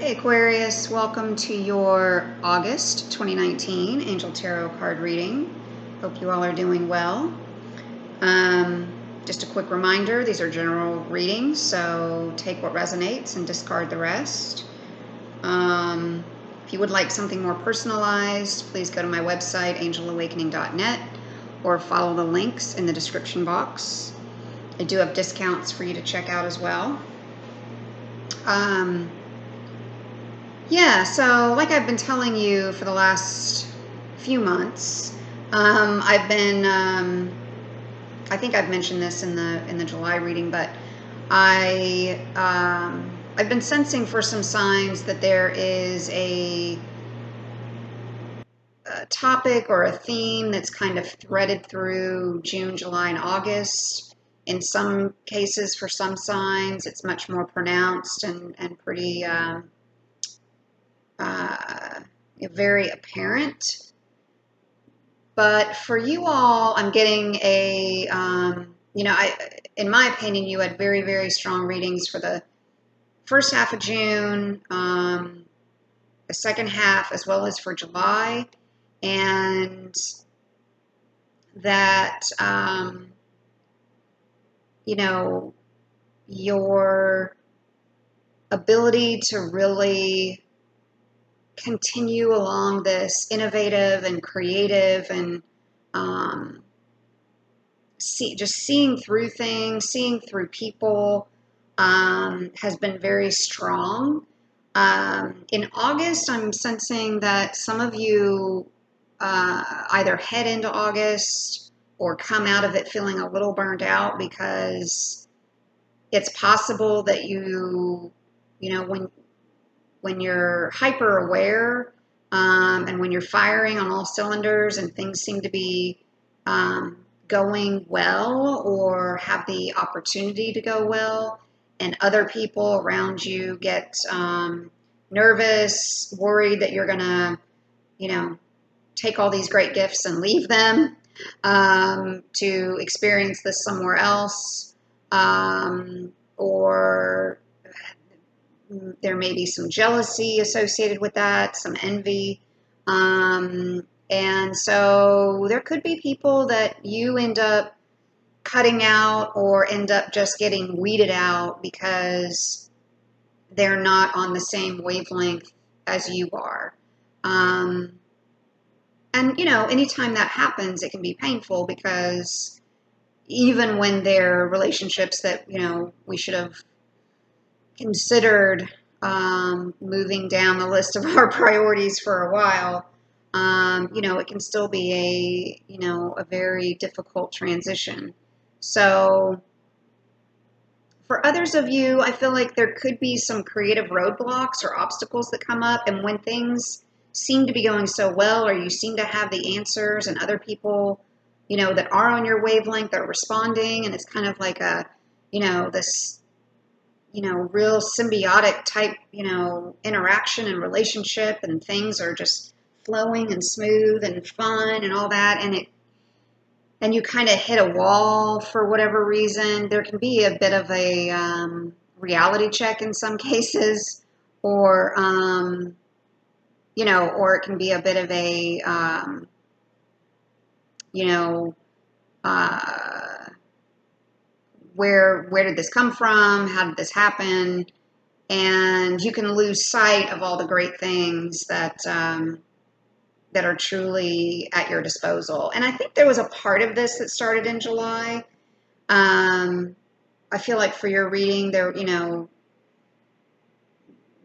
Hey Aquarius, welcome to your August 2019 Angel Tarot card reading. Hope you all are doing well. Just a quick reminder, these are general readings, so take what resonates and discard the rest. If you would like something more personalized, please go to my website, angelawakening.net, or follow the links in the description box. I do have discounts for you to check out as well. Yeah, so like I've been telling you for the last few months, I've been, I think I've mentioned this in the July reading, but I've been sensing for some signs that there is a topic or a theme that's kind of threaded through June, July, and August. In some cases, for some signs, it's much more pronounced and pretty very apparent. But for you all, I'm getting a, in my opinion, you had very, very strong readings for the first half of June, the second half, as well as for July. And that, your ability to really continue along this innovative and creative and just seeing through things, seeing through people has been very strong. In August, I'm sensing that some of you either head into August or come out of it feeling a little burned out, because it's possible that when you're hyper aware and when you're firing on all cylinders and things seem to be going well or have the opportunity to go well, and other people around you get nervous, worried that you're going to, take all these great gifts and leave them to experience this somewhere else, or there may be some jealousy associated with that, some envy. And so there could be people that you end up cutting out or end up just getting weeded out because they're not on the same wavelength as you are. And, anytime that happens, it can be painful, because even when they're relationships that, we should have considered moving down the list of our priorities for a while, it can still be a very difficult transition. So for others of you, I feel like there could be some creative roadblocks or obstacles that come up, and when things seem to be going so well, or you seem to have the answers, and other people, that are on your wavelength are responding, and it's kind of like this real symbiotic type, interaction and relationship, and things are just flowing and smooth and fun and all that, and you kind of hit a wall for whatever reason, there can be a bit of a reality check in some cases, or, or it can be a bit of a, where did this come from? How did this happen? And you can lose sight of all the great things that that are truly at your disposal. And I think there was a part of this that started in July. I feel like for your reading, there,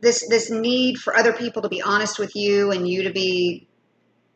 this need for other people to be honest with you and you to be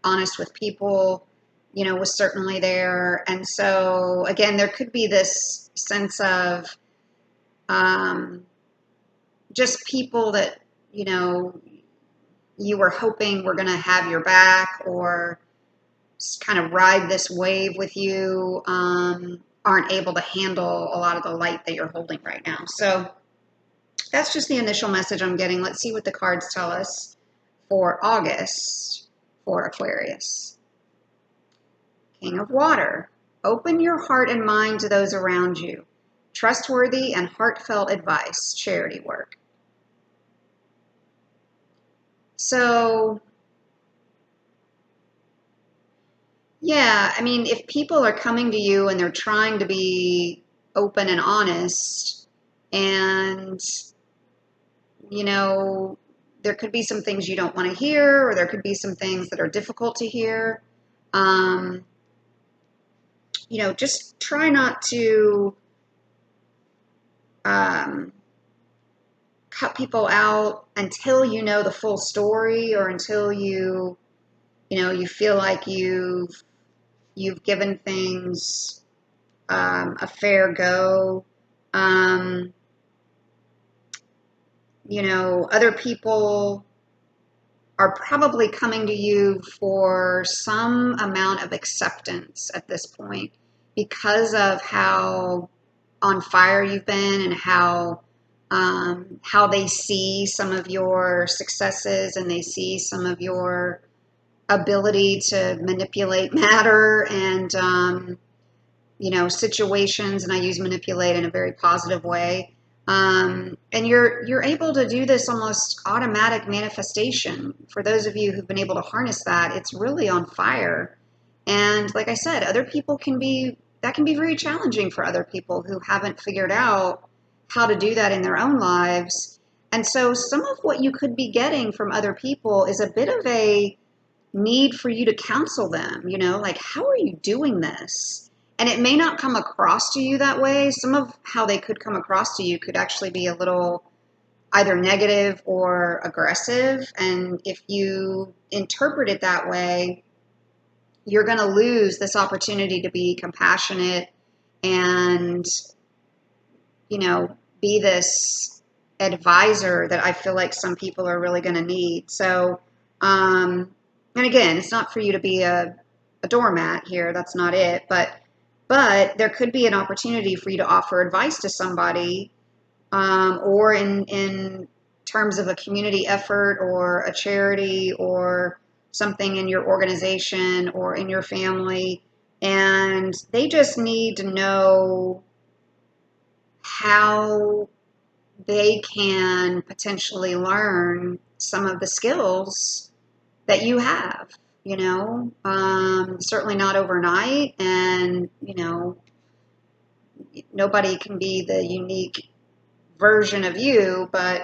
honest with people, was certainly there. And so again, there could be this sense of just people that, you were hoping were going to have your back or kind of ride this wave with you, aren't able to handle a lot of the light that you're holding right now. So that's just the initial message I'm getting. Let's see what the cards tell us for August for Aquarius. King of Water. Open your heart and mind to those around you. Trustworthy and heartfelt advice, charity work. So, yeah, I mean, if people are coming to you and they're trying to be open and honest, and, you know, there could be some things you don't want to hear, or there could be some things that are difficult to hear. Um, just try not to um, cut people out until you know the full story, or until you feel like you've given things a fair go. Um, Other people are probably coming to you for some amount of acceptance at this point, because of how on fire you've been, and how they see some of your successes, and they see some of your ability to manipulate matter, and situations, and I use manipulate in a very positive way. And you're able to do this almost automatic manifestation. For those of you who've been able to harness that, it's really on fire. And like I said, other people that can be very challenging for other people who haven't figured out how to do that in their own lives. And so some of what you could be getting from other people is a bit of a need for you to counsel them, like, how are you doing this? And it may not come across to you that way. Some of how they could come across to you could actually be a little either negative or aggressive. And if you interpret it that way, you're going to lose this opportunity to be compassionate and, be this advisor that I feel like some people are really going to need. So, and again, it's not for you to be a doormat here. That's not it. But there could be an opportunity for you to offer advice to somebody, or in terms of a community effort or a charity or something in your organization or in your family. And they just need to know how they can potentially learn some of the skills that you have, certainly not overnight. And, nobody can be the unique version of you, but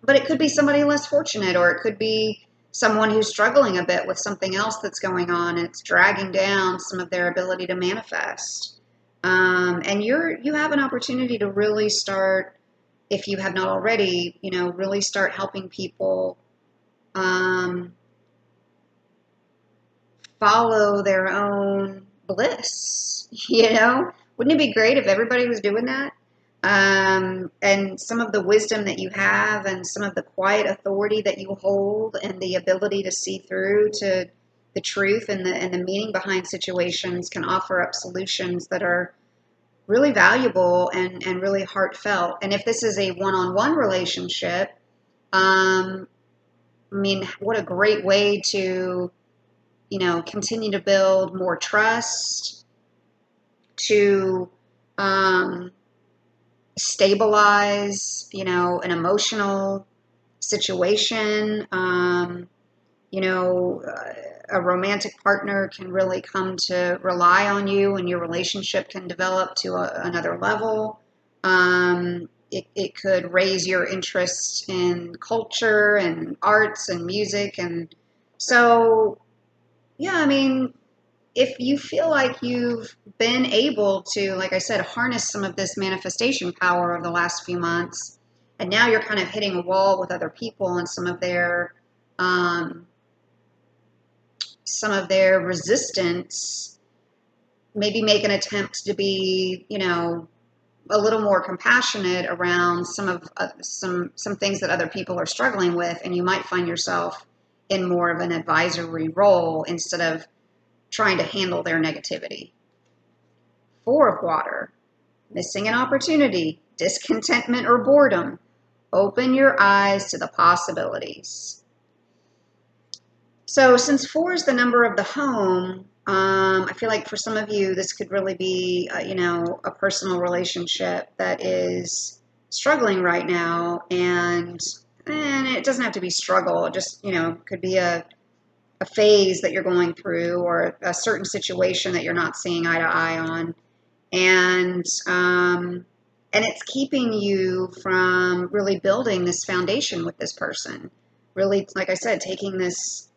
it could be somebody less fortunate, or it could be someone who's struggling a bit with something else that's going on, and it's dragging down some of their ability to manifest. And you have an opportunity to really start, if you have not already, really start helping people um, follow their own bliss. Wouldn't it be great if everybody was doing that? And some of the wisdom that you have, and some of the quiet authority that you hold, and the ability to see through to the truth and the meaning behind situations, can offer up solutions that are really valuable and really heartfelt. And if this is a one-on-one relationship, what a great way to, continue to build more trust, to stabilize, an emotional situation. A romantic partner can really come to rely on you, and your relationship can develop to another level. It could raise your interest in culture and arts and music. And so, yeah, if you feel like you've been able to, like I said, harness some of this manifestation power of the last few months, and now you're kind of hitting a wall with other people and some of their resistance, maybe make an attempt to be, a little more compassionate around some things that other people are struggling with, and you might find yourself in more of an advisory role instead of trying to handle their negativity. 4 of water, missing an opportunity, discontentment or boredom. Open your eyes to the possibilities. So since 4 is the number of the home, I feel like for some of you, this could really be, a personal relationship that is struggling right now, and and it doesn't have to be struggle. It just, could be a phase that you're going through, or a certain situation that you're not seeing eye to eye on. And it's keeping you from really building this foundation with this person. Really, like I said, taking this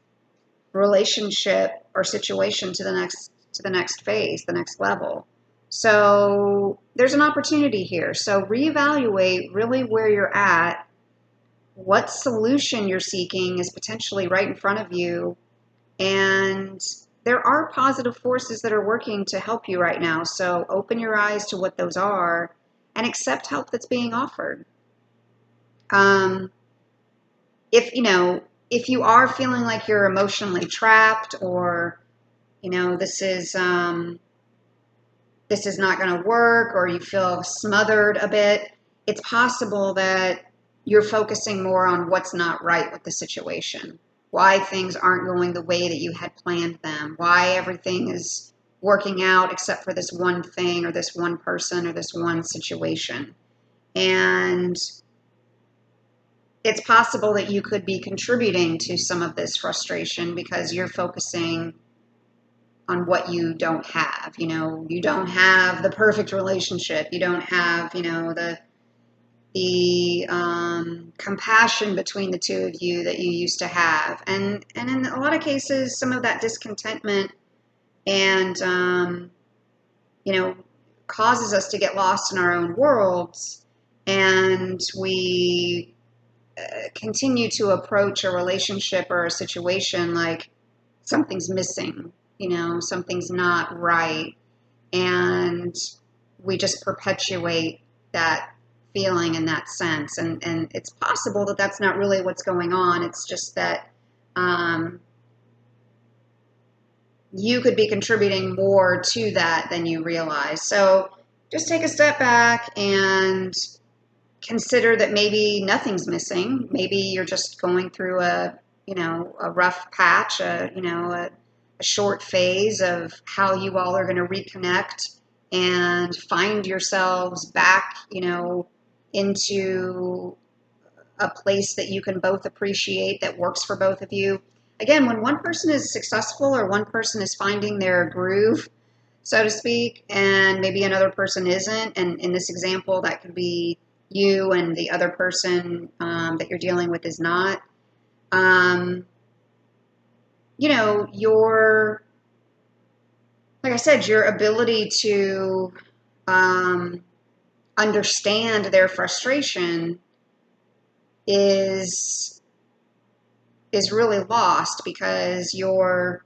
relationship or situation to the next phase, the next level. So there's an opportunity here. So reevaluate really where you're at, what solution you're seeking is potentially right in front of you, and there are positive forces that are working to help you right now. So open your eyes to what those are and accept help that's being offered. Um, if you are feeling like you're emotionally trapped, or this is not going to work, or you feel smothered a bit, it's possible that you're focusing more on what's not right with the situation, why things aren't going the way that you had planned them, why everything is working out except for this one thing or this one person or this one situation. And it's possible that you could be contributing to some of this frustration because you're focusing on what you don't have. You don't have the perfect relationship. You don't have, the compassion between the two of you that you used to have. And in a lot of cases, some of that discontentment and, causes us to get lost in our own worlds. And we continue to approach a relationship or a situation like something's missing, something's not right. And we just perpetuate that feeling in that sense. And it's possible that that's not really what's going on. It's just that you could be contributing more to that than you realize. So just take a step back and consider that maybe nothing's missing. Maybe you're just going through a rough patch, a short phase of how you all are going to reconnect and find yourselves back, into a place that you can both appreciate, that works for both of you. Again, when one person is successful or one person is finding their groove, so to speak, and maybe another person isn't, and in this example, that could be you and the other person that you're dealing with is not, like I said, your ability to understand their frustration is really lost because you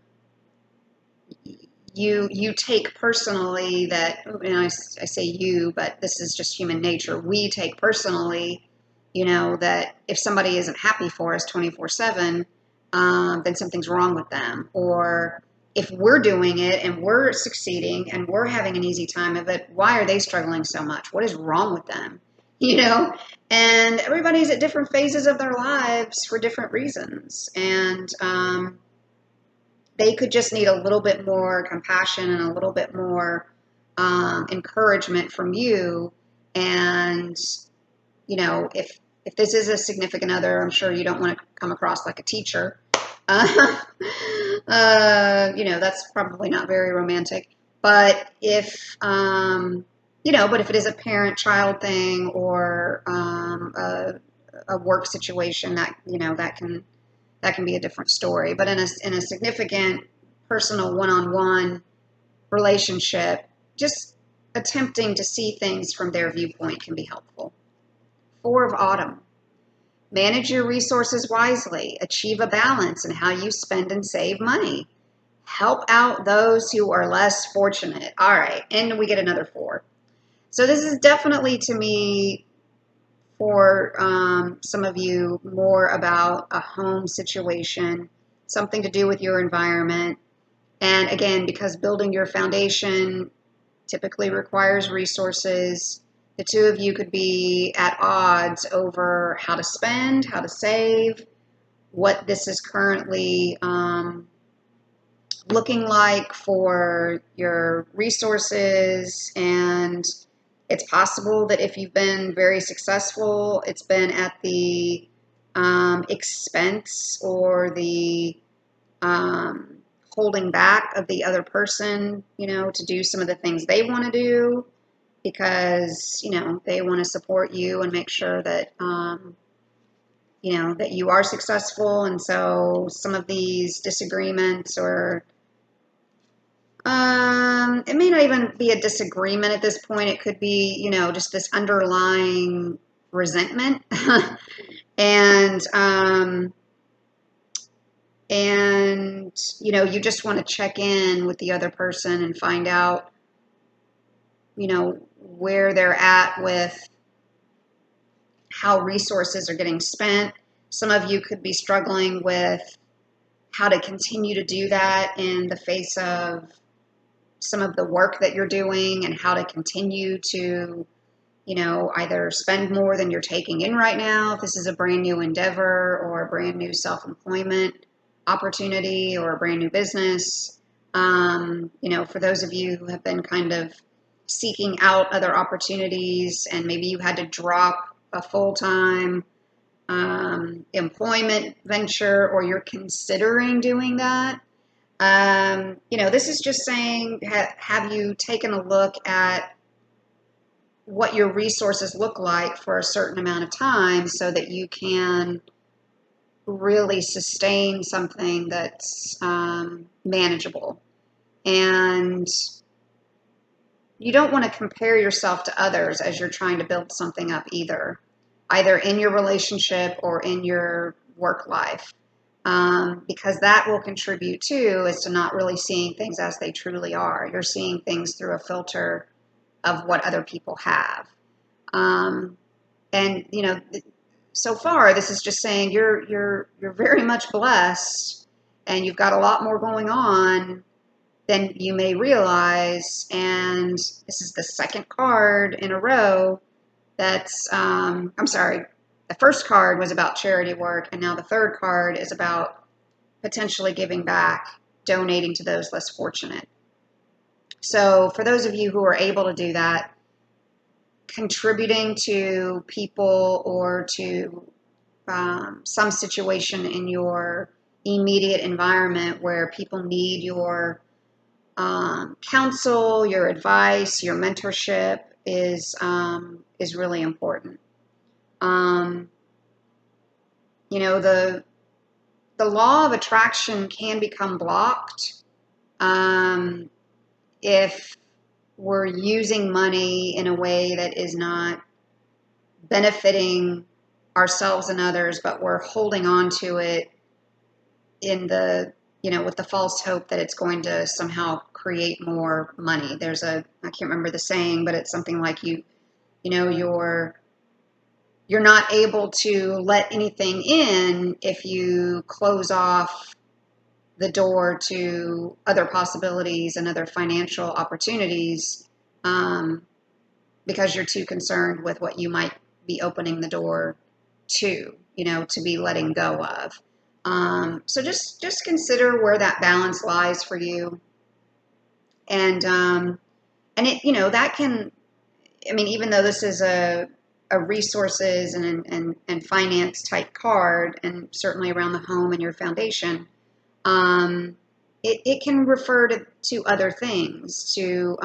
take personally that, and I say you, but this is just human nature. We take personally, that if somebody isn't happy for us 24/7, then something's wrong with them. Or if we're doing it and we're succeeding and we're having an easy time of it, why are they struggling so much? What is wrong with them? And everybody's at different phases of their lives for different reasons. And they could just need a little bit more compassion and a little bit more encouragement from you. And, if this is a significant other, I'm sure you don't want to come across like a teacher. That's probably not very romantic. But if, but if it is a parent-child thing or a work situation, that can be a different story. But in a significant personal one-on-one relationship, just attempting to see things from their viewpoint can be helpful. 4 of Autumn. Manage your resources wisely. Achieve a balance in how you spend and save money. Help out those who are less fortunate. All right, and we get another 4. So this is definitely, to me, for some of you, more about a home situation, something to do with your environment. And again, because building your foundation typically requires resources, the two of you could be at odds over how to spend, how to save, what this is currently looking like for your resources. And it's possible that if you've been very successful, it's been at the expense or the holding back of the other person, to do some of the things they want to do because, they want to support you and make sure that, that you are successful. And so some of these disagreements or it may not even be a disagreement at this point. It could be, just this underlying resentment. and you just want to check in with the other person and find out, where they're at with how resources are getting spent. Some of you could be struggling with how to continue to do that in the face of some of the work that you're doing and how to continue to, either spend more than you're taking in right now, if this is a brand new endeavor or a brand new self-employment opportunity or a brand new business. For those of you who have been kind of seeking out other opportunities and maybe you had to drop a full-time employment venture or you're considering doing that. This is just saying, have you taken a look at what your resources look like for a certain amount of time so that you can really sustain something that's manageable? And you don't want to compare yourself to others as you're trying to build something up either in your relationship or in your work life. Because that will contribute too, is to not really seeing things as they truly are. You're seeing things through a filter of what other people have. And so far this is just saying you're very much blessed and you've got a lot more going on than you may realize. And this is the second card in a row that's, I'm sorry, the first card was about charity work, and now the third card is about potentially giving back, donating to those less fortunate. So for those of you who are able to do that, contributing to people or to some situation in your immediate environment where people need your counsel, your advice, your mentorship is really important. The law of attraction can become blocked if we're using money in a way that is not benefiting ourselves and others, but we're holding on to it in the, with the false hope that it's going to somehow create more money. I can't remember the saying, but it's something like you're not able to let anything in if you close off the door to other possibilities and other financial opportunities because you're too concerned with what you might be opening the door to, to be letting go of. So just consider where that balance lies for you. And it, that can, even though this is a resources and finance type card, and certainly around the home and your foundation, it can refer to other things, to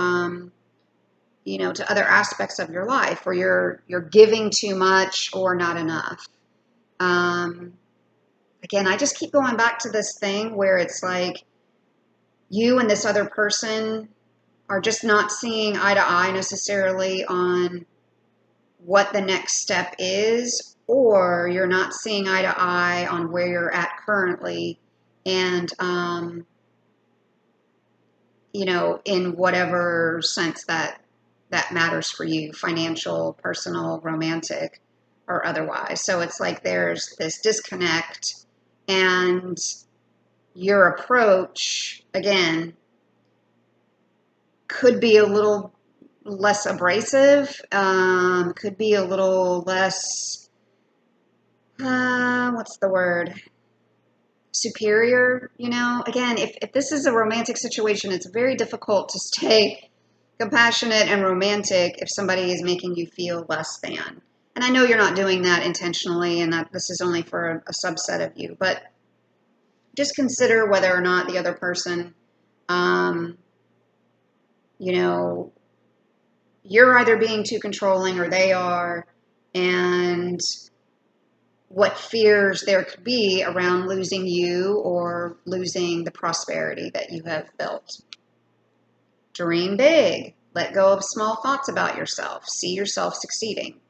to other aspects of your life where you're giving too much or not enough. Again, I just keep going back to this thing where it's like you and this other person are just not seeing eye to eye necessarily on what the next step is, or you're not seeing eye to eye on where you're at currently, and in whatever sense that matters for you, financial, personal, romantic, or otherwise. So it's like there's this disconnect, and your approach, again, could be a little less abrasive, could be a little less, what's the word? Superior, Again, if this is a romantic situation, it's very difficult to stay compassionate and romantic if somebody is making you feel less than. And I know you're not doing that intentionally, and that this is only for a subset of you, but just consider whether or not the other person, um, you know, you're either being too controlling or they are, and what fears there could be around losing you or losing the prosperity that you have built. Dream big. Let go of small thoughts about yourself. See yourself succeeding.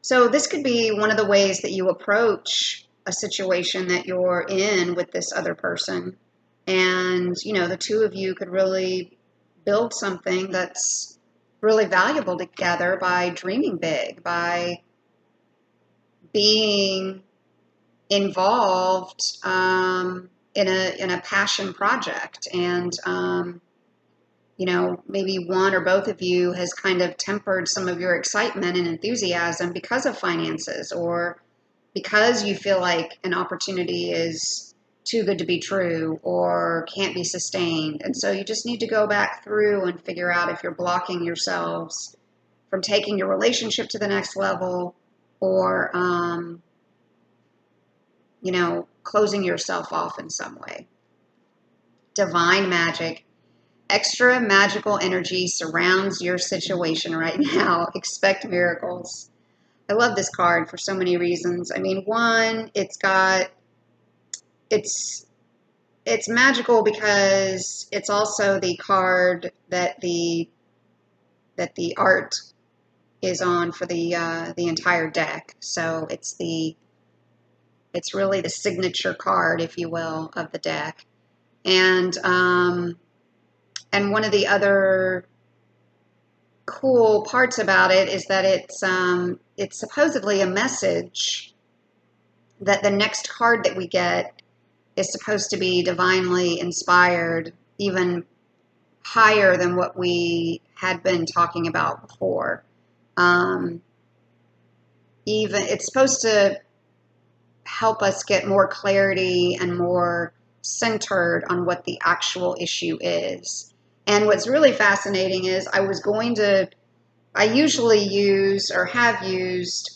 So this could be one of the ways that you approach a situation that you're in with this other person. And, the two of you could really build something that's really valuable together by dreaming big, by being involved in a passion project. And, maybe one or both of you has kind of tempered some of your excitement and enthusiasm because of finances, or because you feel like an opportunity is too good to be true or can't be sustained. And so you just need to go back through and figure out if you're blocking yourselves from taking your relationship to the next level, or, closing yourself off in some way. Divine magic. Extra magical energy surrounds your situation right now. Expect miracles. I love this card for so many reasons. I mean, one, it's magical because it's also the card that the art is on for the entire deck. So it's really the signature card, if you will, of the deck. And one of the other cool parts about it is that it's supposedly a message that the next card that we get is supposed to be divinely inspired, even higher than what we had been talking about before. Even it's supposed to help us get more clarity and more centered on what the actual issue is. And what's really fascinating is I usually use or have used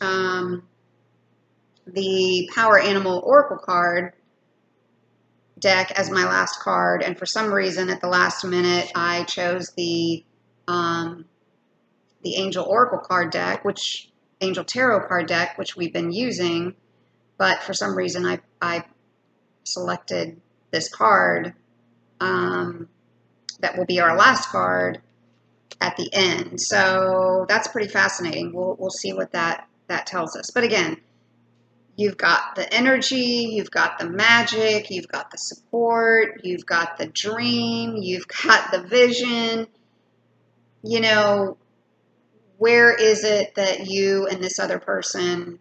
the Power Animal Oracle card deck as my last card, and for some reason at the last minute I chose the Angel Oracle card deck, Angel Tarot card deck, which we've been using, but for some reason I selected this card that will be our last card at the end. So that's pretty fascinating. We'll see what that tells us. But again, you've got the energy, you've got the magic, you've got the support, you've got the dream, you've got the vision. Where is it that you and this other person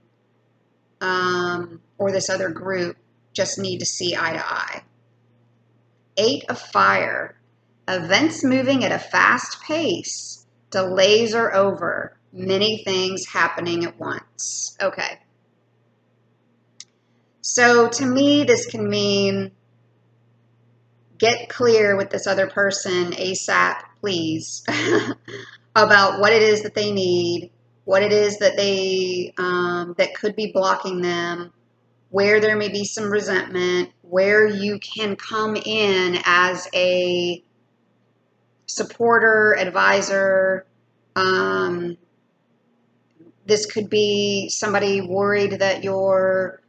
or this other group just need to see eye to eye? 8 of Fire. Events moving at a fast pace. Delays are over. Many things happening at once. Okay. So to me, this can mean get clear with this other person ASAP, please, about what it is that they need, what it is that that could be blocking them, where there may be some resentment, where you can come in as a supporter, advisor. This could be somebody worried that your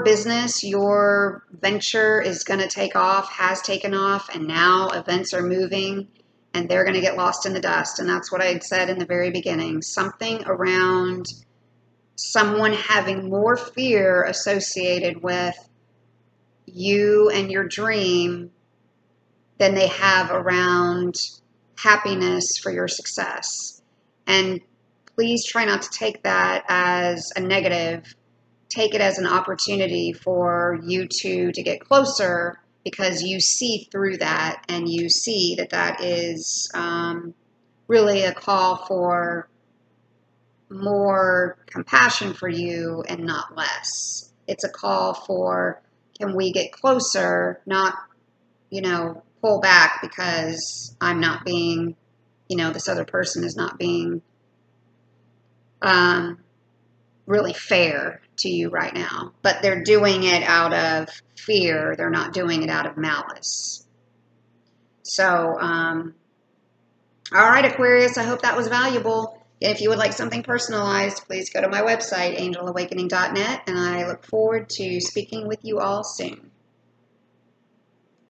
business, your venture is going to take off, has taken off, and now events are moving and they're going to get lost in the dust. And that's what I had said in the very beginning. Something around someone having more fear associated with you and your dream than they have around happiness for your success. And please try not to take that as a negative. Take it as an opportunity for you two to get closer, because you see through that and you see that is really a call for more compassion for you and not less. It's a call for, can we get closer, not, pull back because I'm not being, this other person is not being really fair to you right now. But they're doing it out of fear. They're not doing it out of malice. So, all right, Aquarius, I hope that was valuable. If you would like something personalized, please go to my website, angelawakening.net, and I look forward to speaking with you all soon.